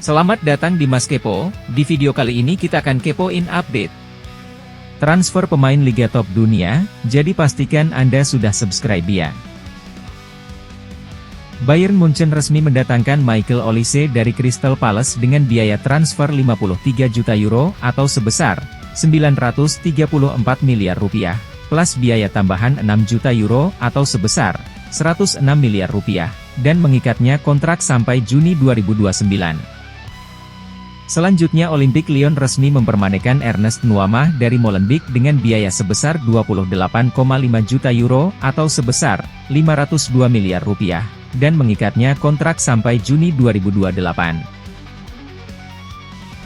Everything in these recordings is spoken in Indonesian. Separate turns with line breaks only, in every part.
Selamat datang di Mas Kepo. Di video kali ini kita akan kepoin update transfer pemain Liga Top Dunia, jadi pastikan Anda sudah subscribe ya. Bayern Munchen resmi mendatangkan Michael Olise dari Crystal Palace dengan biaya transfer 53 juta euro atau sebesar 934 miliar rupiah, plus biaya tambahan 6 juta euro atau sebesar 106 miliar rupiah, dan mengikatnya kontrak sampai Juni 2029. Selanjutnya Olympique Lyon resmi mempermanenkan Ernest Nuamah dari Molenbeek dengan biaya sebesar 28,5 juta euro atau sebesar 502 miliar rupiah, dan mengikatnya kontrak sampai Juni 2028.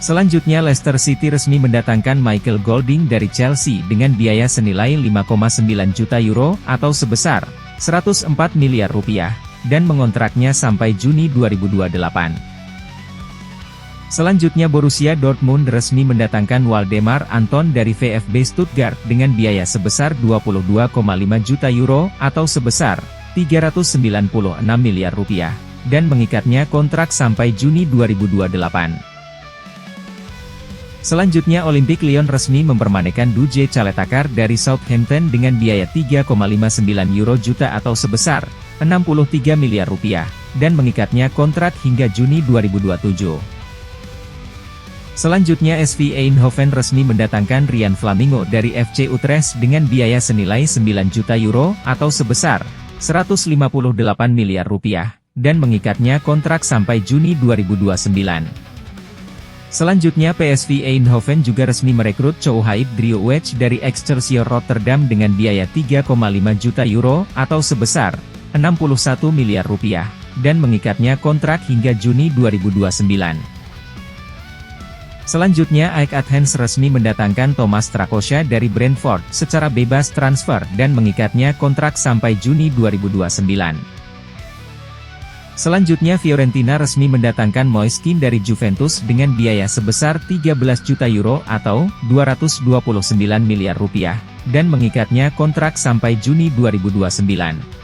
Selanjutnya Leicester City resmi mendatangkan Michael Golding dari Chelsea dengan biaya senilai 5,9 juta euro atau sebesar 104 miliar rupiah, dan mengontraknya sampai Juni 2028. Selanjutnya Borussia Dortmund resmi mendatangkan Waldemar Anton dari VfB Stuttgart dengan biaya sebesar 22,5 juta euro atau sebesar 396 miliar rupiah, dan mengikatnya kontrak sampai Juni 2028. Selanjutnya Olympique Lyon resmi mempermanenkan Duje Caletakar dari Southampton dengan biaya 3,59 euro juta atau sebesar 63 miliar rupiah, dan mengikatnya kontrak hingga Juni 2027. Selanjutnya SV Eindhoven resmi mendatangkan Ryan Flamingo dari FC Utrecht dengan biaya senilai 9 juta euro atau sebesar 158 miliar rupiah, dan mengikatnya kontrak sampai Juni 2029. Selanjutnya PSV Eindhoven juga resmi merekrut Chouhaib Driouech dari Excelsior Rotterdam dengan biaya 3,5 juta euro atau sebesar 61 miliar rupiah, dan mengikatnya kontrak hingga Juni 2029. Selanjutnya AEK Athens resmi mendatangkan Thomas Strakosha dari Brentford secara bebas transfer dan mengikatnya kontrak sampai Juni 2029. Selanjutnya Fiorentina resmi mendatangkan Moise Kean dari Juventus dengan biaya sebesar 13 juta euro atau 229 miliar rupiah, dan mengikatnya kontrak sampai Juni 2029.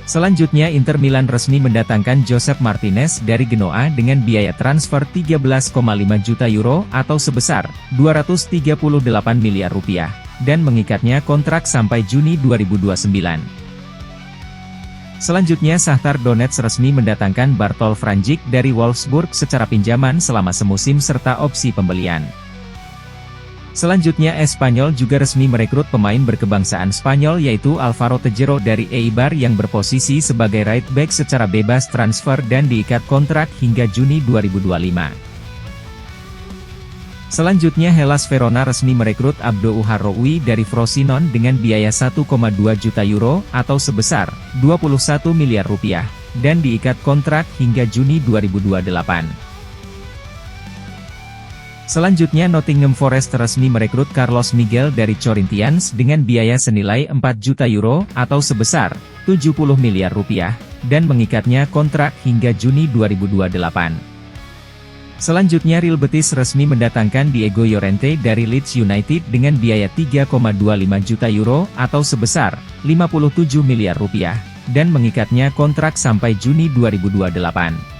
Selanjutnya Inter Milan resmi mendatangkan Josep Martinez dari Genoa dengan biaya transfer 13,5 juta euro atau sebesar 238 miliar rupiah, dan mengikatnya kontrak sampai Juni 2029. Selanjutnya Shakhtar Donetsk resmi mendatangkan Bartol Franjic dari Wolfsburg secara pinjaman selama semusim serta opsi pembelian. Selanjutnya Espanyol juga resmi merekrut pemain berkebangsaan Spanyol yaitu Alvaro Tejero dari Eibar yang berposisi sebagai right back secara bebas transfer dan diikat kontrak hingga Juni 2025. Selanjutnya Hellas Verona resmi merekrut Abdo Uharroui dari Frosinone dengan biaya 1,2 juta euro atau sebesar 21 miliar rupiah, dan diikat kontrak hingga Juni 2028. Selanjutnya Nottingham Forest resmi merekrut Carlos Miguel dari Corinthians dengan biaya senilai 4 juta euro atau sebesar 70 miliar rupiah, dan mengikatnya kontrak hingga Juni 2028. Selanjutnya Real Betis resmi mendatangkan Diego Llorente dari Leeds United dengan biaya 3,25 juta euro atau sebesar 57 miliar rupiah, dan mengikatnya kontrak sampai Juni 2028.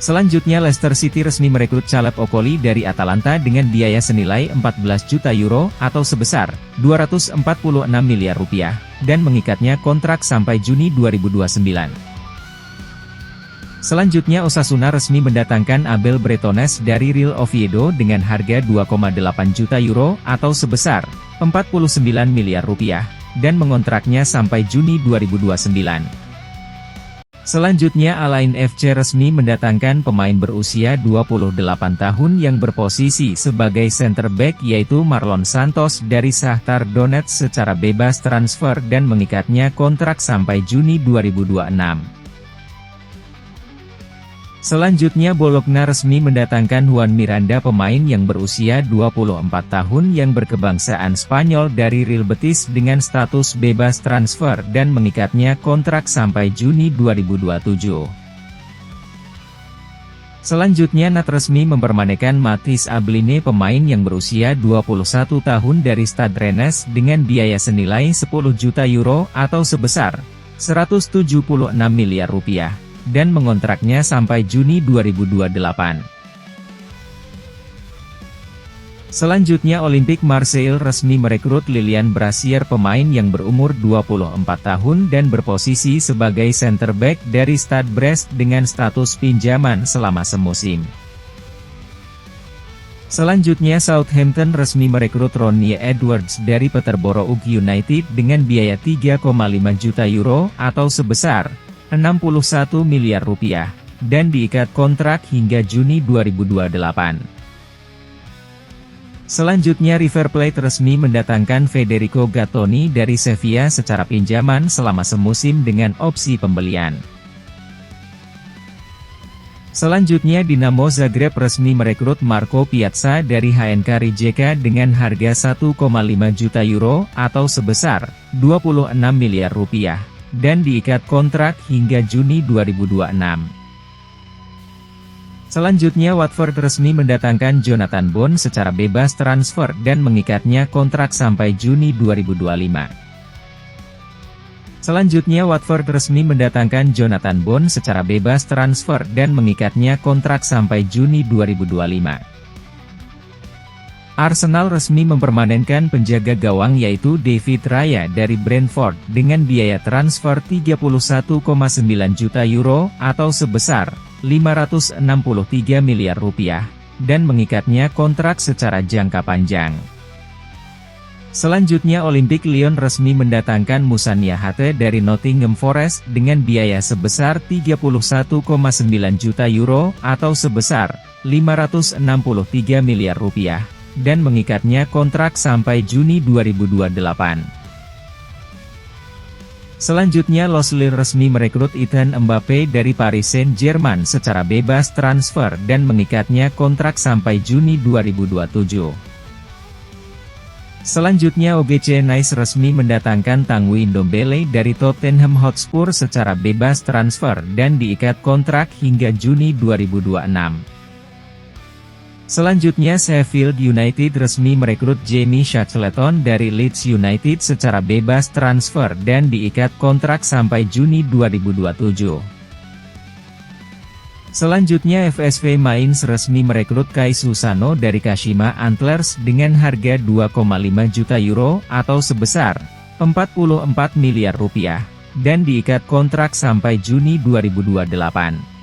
Selanjutnya Leicester City resmi merekrut Caleb Okoli dari Atalanta dengan biaya senilai 14 juta euro atau sebesar 246 miliar rupiah, dan mengikatnya kontrak sampai Juni 2029. Selanjutnya Osasuna resmi mendatangkan Abel Bretones dari Real Oviedo dengan harga 2,8 juta euro atau sebesar 49 miliar rupiah, dan mengontraknya sampai Juni 2029. Selanjutnya Alain FC resmi mendatangkan pemain berusia 28 tahun yang berposisi sebagai center back yaitu Marlon Santos dari Shakhtar Donetsk secara bebas transfer dan mengikatnya kontrak sampai Juni 2026. Selanjutnya Bologna resmi mendatangkan Juan Miranda pemain yang berusia 24 tahun yang berkebangsaan Spanyol dari Real Betis dengan status bebas transfer dan mengikatnya kontrak sampai Juni 2027. Selanjutnya Nantes resmi mempermanenkan Mathis Abline pemain yang berusia 21 tahun dari Stade Rennes dengan biaya senilai 10 juta euro atau sebesar 176 miliar rupiah. dan mengontraknya sampai Juni 2028. Selanjutnya Olympique Marseille resmi merekrut Lilian Brasier, pemain yang berumur 24 tahun dan berposisi sebagai center back dari Stade Brest dengan status pinjaman selama semusim. Selanjutnya Southampton resmi merekrut Ronnie Edwards dari Peterborough United dengan biaya 3,5 juta euro atau sebesar 61 miliar rupiah, dan diikat kontrak hingga Juni 2028. Selanjutnya River Plate resmi mendatangkan Federico Gattoni dari Sevilla secara pinjaman selama semusim dengan opsi pembelian. Selanjutnya Dinamo Zagreb resmi merekrut Marco Piazza dari HNK Rijeka dengan harga 1,5 juta euro atau sebesar 26 miliar rupiah, dan diikat kontrak hingga Juni 2026. Selanjutnya Watford resmi mendatangkan Jonathan Bond secara bebas transfer dan mengikatnya kontrak sampai Juni 2025. Selanjutnya Watford resmi mendatangkan Jonathan Bond secara bebas transfer dan mengikatnya kontrak sampai Juni 2025. Arsenal resmi mempermanenkan penjaga gawang yaitu David Raya dari Brentford dengan biaya transfer 31,9 juta euro atau sebesar 563 miliar rupiah, dan mengikatnya kontrak secara jangka panjang. Selanjutnya Olympique Lyon resmi mendatangkan Moussa Niakhaté dari Nottingham Forest dengan biaya sebesar 31,9 juta euro atau sebesar 563 miliar rupiah, dan mengikatnya kontrak sampai Juni 2028. Selanjutnya Los Lille resmi merekrut Ethan Mbappé dari Paris Saint-Germain secara bebas transfer dan mengikatnya kontrak sampai Juni 2027. Selanjutnya OGC Nice resmi mendatangkan Tanguy Ndombele dari Tottenham Hotspur secara bebas transfer dan diikat kontrak hingga Juni 2026. Selanjutnya Sheffield United resmi merekrut Jamie Shackleton dari Leeds United secara bebas transfer dan diikat kontrak sampai Juni 2027. Selanjutnya FSV Mainz resmi merekrut Kai Susano dari Kashima Antlers dengan harga 2,5 juta euro atau sebesar 44 miliar rupiah, dan diikat kontrak sampai Juni 2028.